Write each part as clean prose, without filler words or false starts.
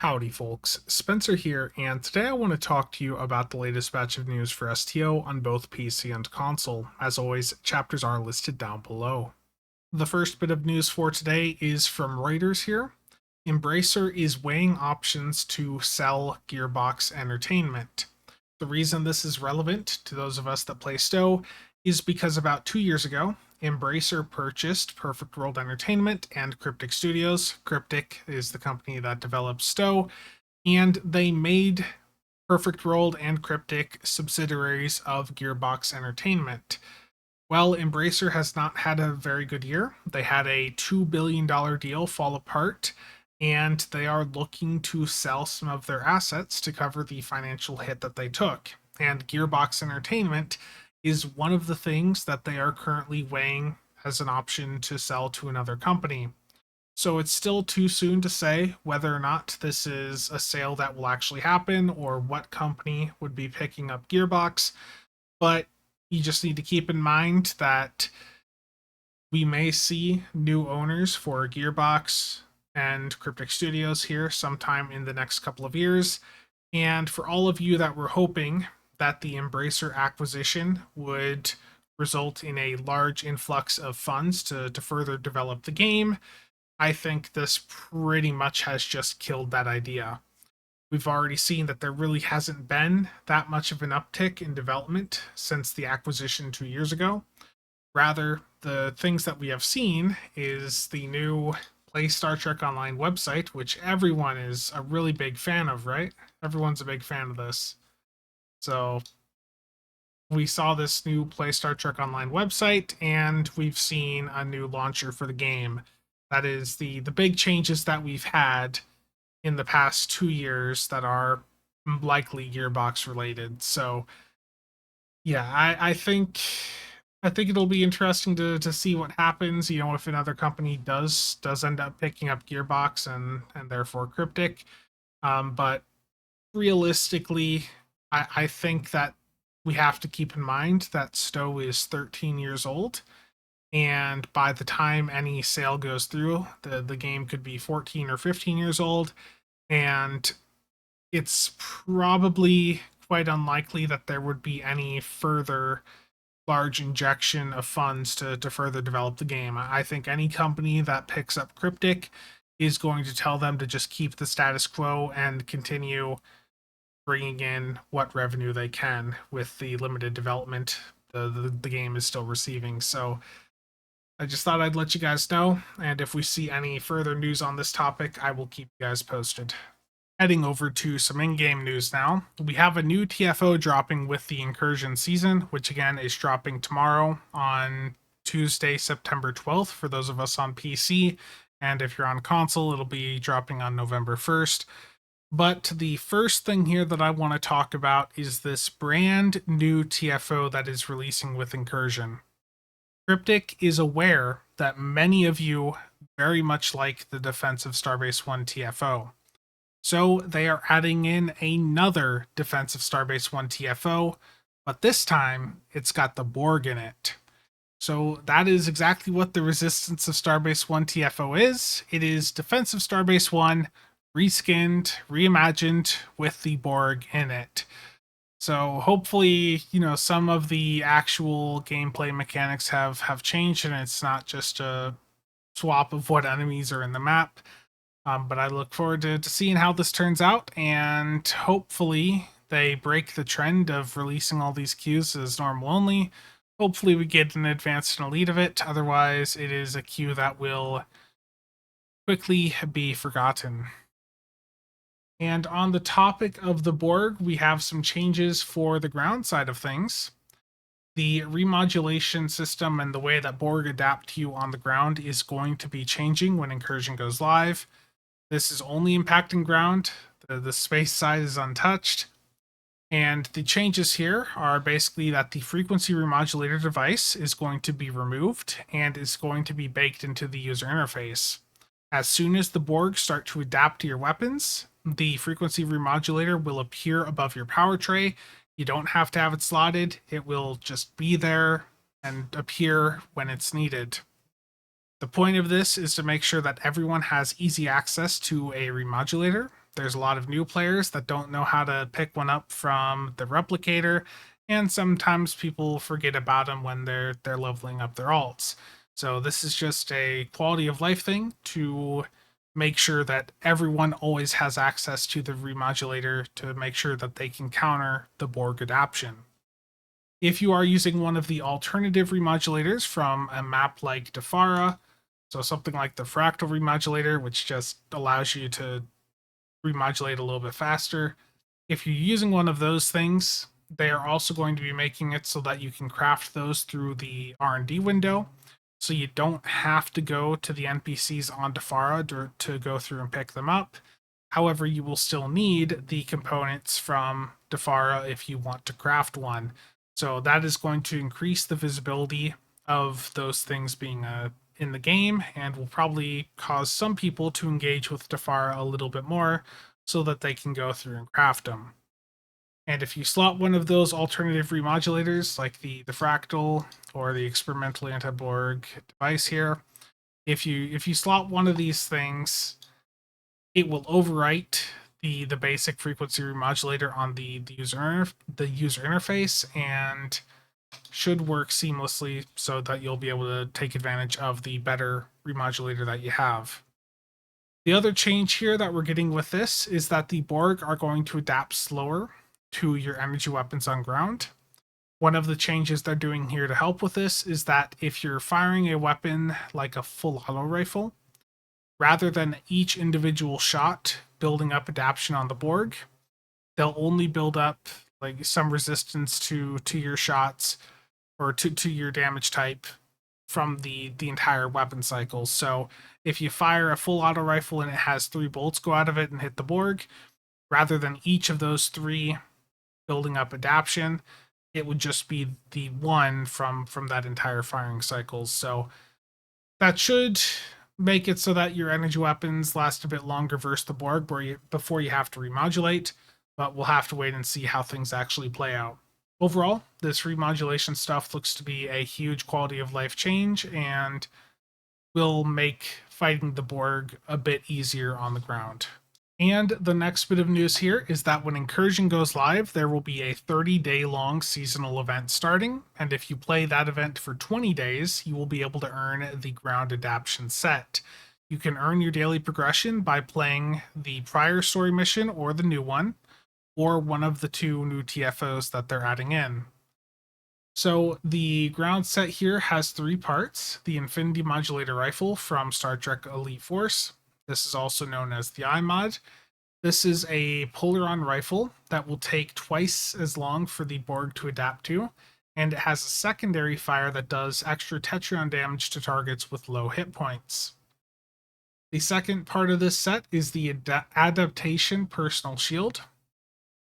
Howdy folks, Spencer here, and today I want to talk to you about the latest batch of news for STO on both PC and console. As always, chapters are listed down below. The first bit of news for today is from Reuters here. Embracer is weighing options to sell Gearbox Entertainment. The reason this is relevant to those of us that play STO is because about 2 years ago, Embracer purchased Perfect World Entertainment and Cryptic Studios. Cryptic is the company that develops STO, and they made Perfect World and Cryptic subsidiaries of Gearbox Entertainment. Well, Embracer has not had a very good year. They had a $2 billion deal fall apart, and they are looking to sell some of their assets to cover the financial hit that they took. And Gearbox Entertainment is one of the things that they are currently weighing as an option to sell to another company. So it's still too soon to say whether or not this is a sale that will actually happen or what company would be picking up Gearbox, but you just need to keep in mind that we may see new owners for Gearbox and Cryptic Studios here sometime in the next couple of years. And for all of you that were hoping that the Embracer acquisition would result in a large influx of funds to further develop the game, I think this pretty much has just killed that idea. We've already seen that there really hasn't been that much of an uptick in development since the acquisition 2 years ago. Rather, the things that we have seen is the new Play Star Trek Online website, which everyone is a really big fan of, right? Everyone's a big fan of this. So we saw this new Play Star Trek Online website, and we've seen a new launcher for the game. That is the big changes that we've had in the past 2 years that are likely Gearbox related. So yeah, I think it'll be interesting to see what happens. You know, if another company does end up picking up Gearbox and therefore Cryptic. But realistically, I think that we have to keep in mind that STO is 13 years old, and by the time any sale goes through, the game could be 14 or 15 years old, and it's probably quite unlikely that there would be any further large injection of funds to further develop the game. I think any company that picks up Cryptic is going to tell them to just keep the status quo and continue bringing in what revenue they can with the limited development the game is still receiving. So I just thought I'd let you guys know, and if we see any further news on this topic, I will keep you guys posted. Heading over to some in-game news now. We have a new TFO dropping with the Incursion season, which again is dropping tomorrow on Tuesday, September 12th for those of us on PC, and if you're on console, it'll be dropping on November 1st. But the first thing here that I want to talk about is this brand new TFO that is releasing with Incursion. Cryptic is aware that many of you very much like the Defense of Starbase One TFO. So they are adding in another Defense of Starbase One TFO, but this time it's got the Borg in it. So that is exactly what the Resistance of Starbase One TFO is. It is Defense of Starbase One reskinned, reimagined with the Borg in it. So hopefully, you know, some of the actual gameplay mechanics have changed, and it's not just a swap of what enemies are in the map. But I look forward to seeing how this turns out, and hopefully they break the trend of releasing all these queues as normal only. Hopefully we get an advanced and elite of it, otherwise it is a queue that will quickly be forgotten. And on the topic of the Borg, we have some changes for the ground side of things. The remodulation system and the way that Borg adapt to you on the ground is going to be changing when Incursion goes live. This is only impacting ground. The space side is untouched. And the changes here are basically that the frequency remodulator device is going to be removed and is going to be baked into the user interface. As soon as the Borg start to adapt to your weapons, the frequency remodulator will appear above your power tray. You don't have to have it slotted. It will just be there and appear when it's needed. The point of this is to make sure that everyone has easy access to a remodulator. there's a lot of new players that don't know how to pick one up from the replicator, and sometimes people forget about them when they're leveling up their alts. So this is just a quality of life thing to make sure that everyone always has access to the remodulator to make sure that they can counter the Borg adaption. If you are using one of the alternative remodulators from a map like Defara, so something like the fractal remodulator, which just allows you to remodulate a little bit faster, if you're using one of those things, they are also going to be making it so that you can craft those through the R&D window. So you don't have to go to the NPCs on Defara to go through and pick them up. However, you will still need the components from Defara if you want to craft one. So that is going to increase the visibility of those things being in the game, and will probably cause some people to engage with Defara a little bit more so that they can go through and craft them. And if you slot one of those alternative remodulators, like the fractal or the experimental anti-Borg device here, if you slot one of these things, it will overwrite the basic frequency remodulator on the user interface, and should work seamlessly so that you'll be able to take advantage of the better remodulator that you have. The other change here that we're getting with this is that the Borg are going to adapt slower to your energy weapons on ground. One of the changes they're doing here to help with this is that if you're firing a weapon like a full auto rifle, rather than each individual shot building up adaption on the Borg, they'll only build up like some resistance to your shots or to your damage type from the entire weapon cycle. So if you fire a full auto rifle and it has 3 bolts go out of it and hit the Borg, rather than each of those 3 building up adaption, it would just be the one from that entire firing cycle. So that should make it so that your energy weapons last a bit longer versus the Borg before you have to remodulate, but we'll have to wait and see how things actually play out. Overall, this remodulation stuff looks to be a huge quality of life change and will make fighting the Borg a bit easier on the ground. And the next bit of news here is that when Incursion goes live, there will be a 30-day long seasonal event starting, and if you play that event for 20 days, you will be able to earn the ground adaption set. You can earn your daily progression by playing the prior story mission or the new one, or one of the 2 new TFOs that they're adding in. So the ground set here has 3 parts: the Infinity Modulator Rifle from Star Trek Elite Force. This is also known as the iMod. This is a Polaron rifle that will take twice as long for the Borg to adapt to, and it has a secondary fire that does extra Tetrion damage to targets with low hit points. The second part of this set is the Adaptation Personal Shield.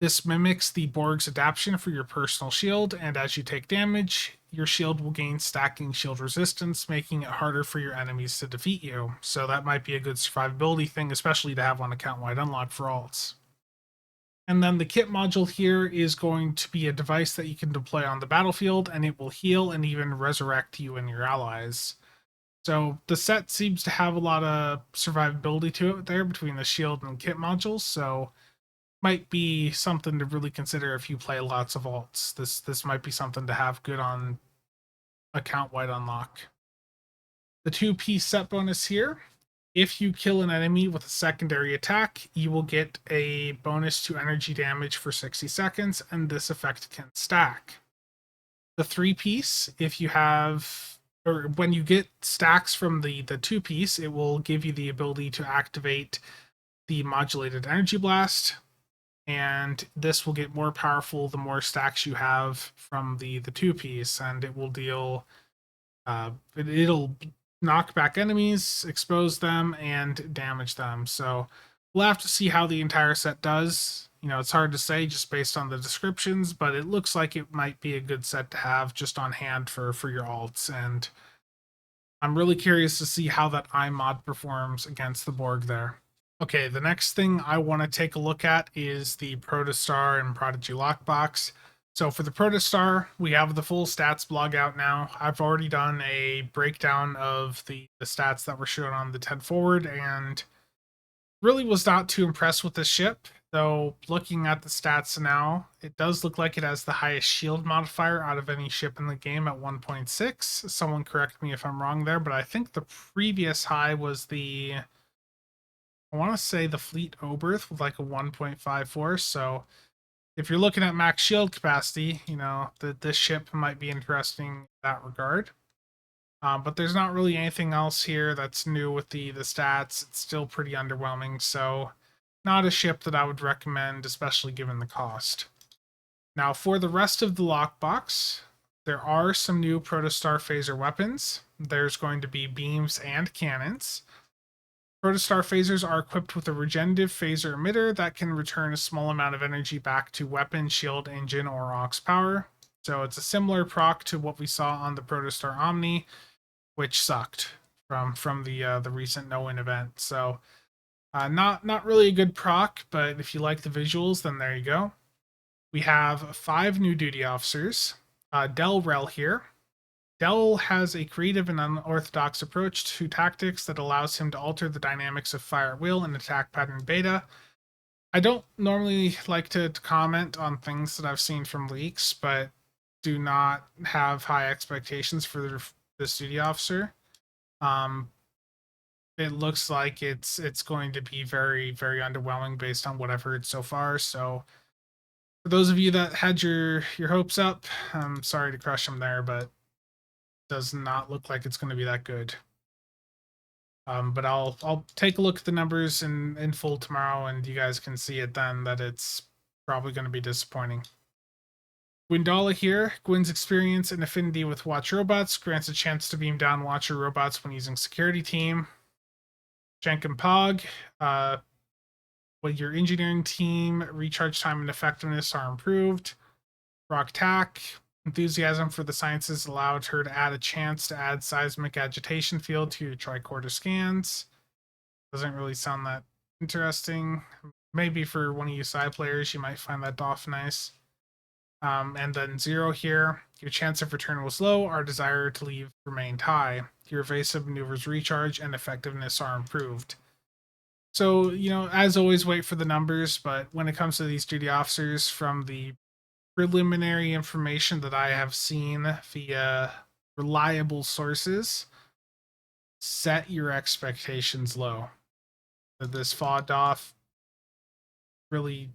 This mimics the Borg's adaptation for your personal shield, and as you take damage, your shield will gain stacking shield resistance, making it harder for your enemies to defeat you. So that might be a good survivability thing, especially to have on account-wide unlock for alts. And then the kit module here is going to be a device that you can deploy on the battlefield, and it will heal and even resurrect you and your allies. So the set seems to have a lot of survivability to it there between the shield and kit modules, so might be something to really consider if you play lots of alts. This might be something to have good on account-wide unlock. The 2-piece set bonus here: if you kill an enemy with a secondary attack, you will get a bonus to energy damage for 60 seconds, and this effect can stack. The 3-piece, if you have, or when you get stacks from the 2-piece, it will give you the ability to activate the modulated energy blast, and this will get more powerful the more stacks you have from the 2-piece, and it will deal it'll knock back enemies, expose them, and damage them. So we'll have to see how the entire set does. You know, it's hard to say just based on the descriptions, but it looks like it might be a good set to have just on hand for your alts, and I'm really curious to see how that iMod performs against the Borg there. Okay, the next thing I want to take a look at is the Protostar and Prodigy lockbox. So for the Protostar, we have the full stats blog out now. I've already done a breakdown of the stats that were shown on the 10 forward, and Really was not too impressed with this ship, though looking at the stats now, it does look like it has the highest shield modifier out of any ship in the game at 1.6. Someone correct me if I'm wrong there, but I think the previous high was I want to say the Fleet Oberth with like a 1.54. So if you're looking at max shield capacity, this ship might be interesting in that regard. But there's not really anything else here that's new with the stats. It's still pretty underwhelming, so not a ship that I would recommend, especially given the cost. Now, for the rest of the lockbox, there are some new Protostar phaser weapons. There's going to be beams and cannons. Protostar phasers are equipped with a regenerative phaser emitter that can return a small amount of energy back to weapon, shield, engine, or aux power. So it's a similar proc to what we saw on the Protostar Omni, which sucked from the recent no-win event. So not really a good proc, but if you like the visuals, then there you go. We have 5 new duty officers. Del Rel here. Del has a creative and unorthodox approach to tactics that allows him to alter the dynamics of fire at will and attack pattern beta. I don't normally like to comment on things that I've seen from leaks, but do not have high expectations for this duty officer. It looks like it's going to be very, very underwhelming based on what I've heard so far. So for those of you that had your hopes up, I'm sorry to crush them there, but does not look like it's going to be that good. But I'll take a look at the numbers in full tomorrow, and you guys can see it then that it's probably going to be disappointing. Gwendala here. Gwyn's experience and affinity with Watch robots grants a chance to beam down Watcher robots when using security team. Jenkin Pog. With your engineering team, recharge time and effectiveness are improved. Rock Tack. Enthusiasm for the sciences allowed her to add a chance to add seismic agitation field to your tricorder scans. Doesn't really sound that interesting. Maybe for one of you side players, you might find that DOF nice. And then 0 here. Your chance of return was low. Our desire to leave remained high. Your evasive maneuvers recharge and effectiveness are improved. So, as always, wait for the numbers, but when it comes to these duty officers, from the preliminary information that I have seen via reliable sources, set your expectations low. This fought off, really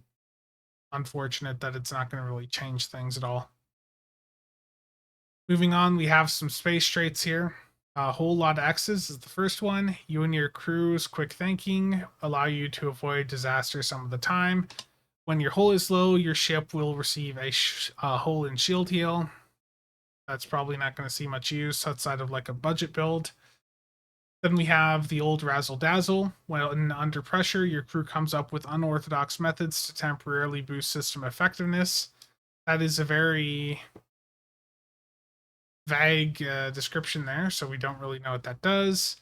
unfortunate that it's not going to really change things at all. Moving on, we have some space traits here. A whole lot of X's is the first one. You and your crew's quick thinking allow you to avoid disaster some of the time. When your hull is low, your ship will receive a hull and shield heal. That's probably not going to see much use outside of like a budget build. Then we have the old Razzle Dazzle. When under pressure, your crew comes up with unorthodox methods to temporarily boost system effectiveness. That is a very vague description there, so we don't really know what that does.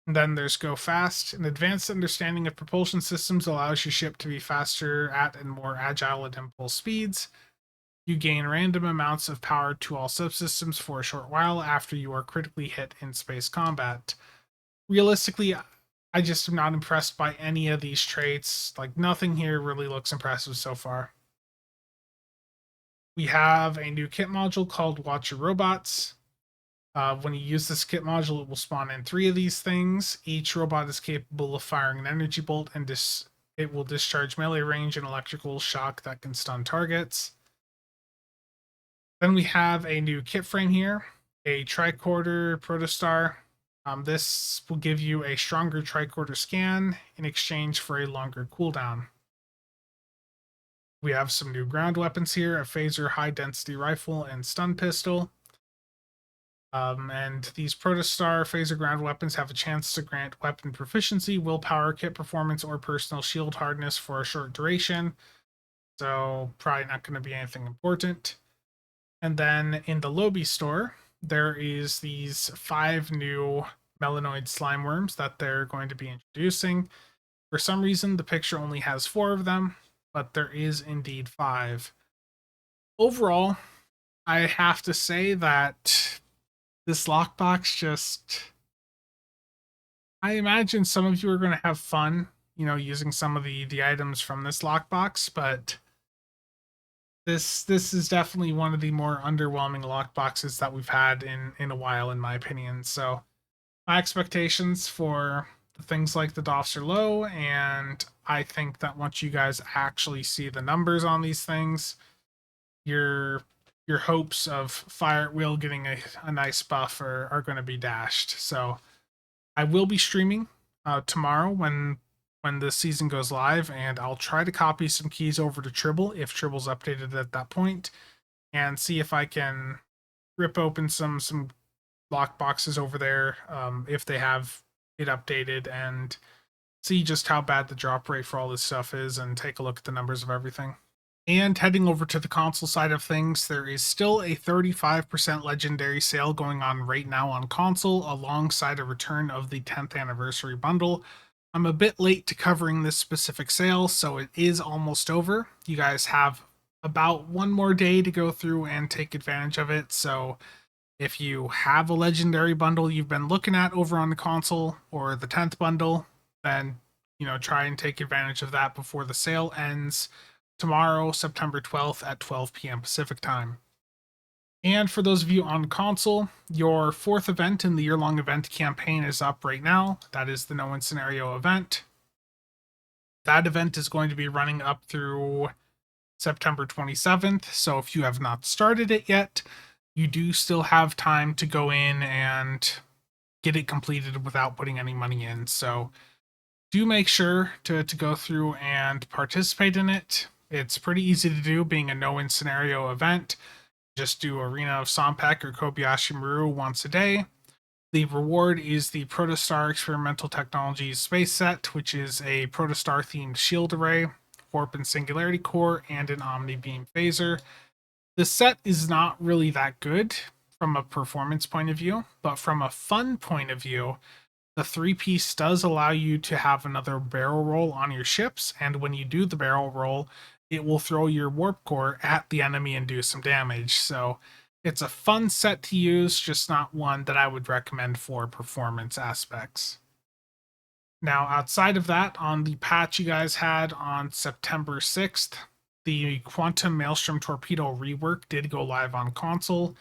And then there's Go Fast. An advanced understanding of propulsion systems allows your ship to be faster at and more agile at impulse speeds. You gain random amounts of power to all subsystems for a short while after you are critically hit in space combat. Realistically, I just am not impressed by any of these traits. Like, nothing here really looks impressive so far. We have a new kit module called Watcher Robots. When you use this kit module, it will spawn in 3 of these things. Each robot is capable of firing an energy bolt, and it will discharge melee range and electrical shock that can stun targets. Then we have a new kit frame here, a tricorder Protostar. This will give you a stronger tricorder scan in exchange for a longer cooldown. We have some new ground weapons here, a phaser high density rifle and stun pistol. And these Protostar phaser ground weapons have a chance to grant weapon proficiency, willpower, kit performance, or personal shield hardness for a short duration. So probably not going to be anything important. And then in the Lobby store, there is these 5 new melanoid slime worms that they're going to be introducing. For some reason, the picture only has 4 of them, but there is indeed 5. Overall, I have to say that this lockbox I imagine some of you are going to have fun, using some of the items from this lockbox, but this is definitely one of the more underwhelming lockboxes that we've had in a while, in my opinion. So my expectations for things like the DOFs are low, and I think that once you guys actually see the numbers on these things, your hopes of Fire at Will getting a nice buff are going to be dashed. So I will be streaming tomorrow when the season goes live, and I'll try to copy some keys over to Tribble if Tribble's updated at that point, and see if I can rip open some lock boxes over there if they have it updated, and see just how bad the drop rate for all this stuff is, and take a look at the numbers of everything. And heading over to the console side of things, there is still a 35% legendary sale going on right now on console, alongside a return of the 10th anniversary bundle. I'm a bit late to covering this specific sale, so it is almost over. You guys have about one more day to go through and take advantage of it. So if you have a legendary bundle you've been looking at over on the console, or the 10th bundle, then try and take advantage of that before the sale ends tomorrow, September 12th at 12 p.m. Pacific time. And for those of you on console, your 4th event in the year-long event campaign is up right now. That is the No Win Scenario event. That event is going to be running up through September 27th. So if you have not started it yet, you do still have time to go in and get it completed without putting any money in. So do make sure to go through and participate in it. It's pretty easy to do, being a no-win scenario event. Just do Arena of Sompek or Kobayashi Maru once a day. The reward is the Protostar Experimental Technologies Space Set, which is a Protostar-themed shield array, Warp and Singularity Core, and an Omni Beam Phaser. The set is not really that good from a performance point of view, but from a fun point of view, the 3-piece does allow you to have another barrel roll on your ships, and when you do the barrel roll, it will throw your warp core at the enemy and do some damage. So it's a fun set to use, just not one that I would recommend for performance aspects. Now, outside of that, on the patch you guys had on September 6th, the Quantum Maelstrom Torpedo rework did go live on console,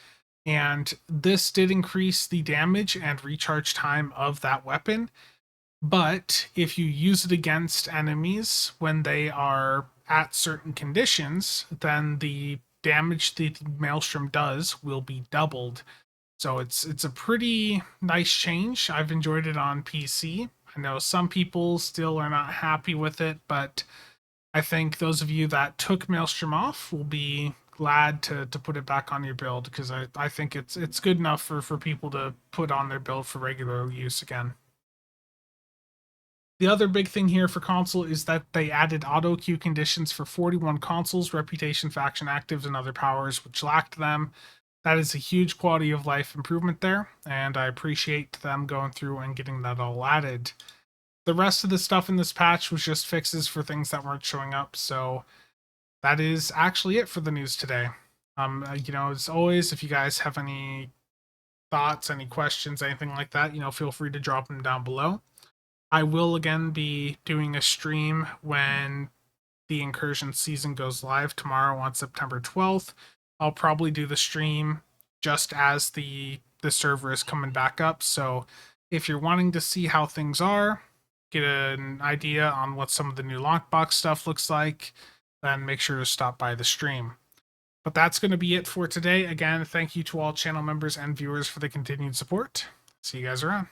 and this did increase the damage and recharge time of that weapon. But if you use it against enemies when they are at certain conditions, then the damage the Maelstrom does will be doubled. So it's a pretty nice change. I've enjoyed it on PC. I know some people still are not happy with it, but I think those of you that took Maelstrom off will be glad to put it back on your build, because I think it's good enough for people to put on their build for regular use again. The other big thing here for console is that they added auto queue conditions for 41 consoles, reputation, faction actives, and other powers which lacked them. That is a huge quality of life improvement there, and I appreciate them going through and getting that all added. The rest of the stuff in this patch was just fixes for things that weren't showing up, so that is actually it for the news today. As always, if you guys have any thoughts, any questions, anything like that, feel free to drop them down below. I will again be doing a stream when the Incursion season goes live tomorrow on September 12th. I'll probably do the stream just as the server is coming back up. So if you're wanting to see how things are, get an idea on what some of the new lockbox stuff looks like, then make sure to stop by the stream. But that's going to be it for today. Again, thank you to all channel members and viewers for the continued support. See you guys around.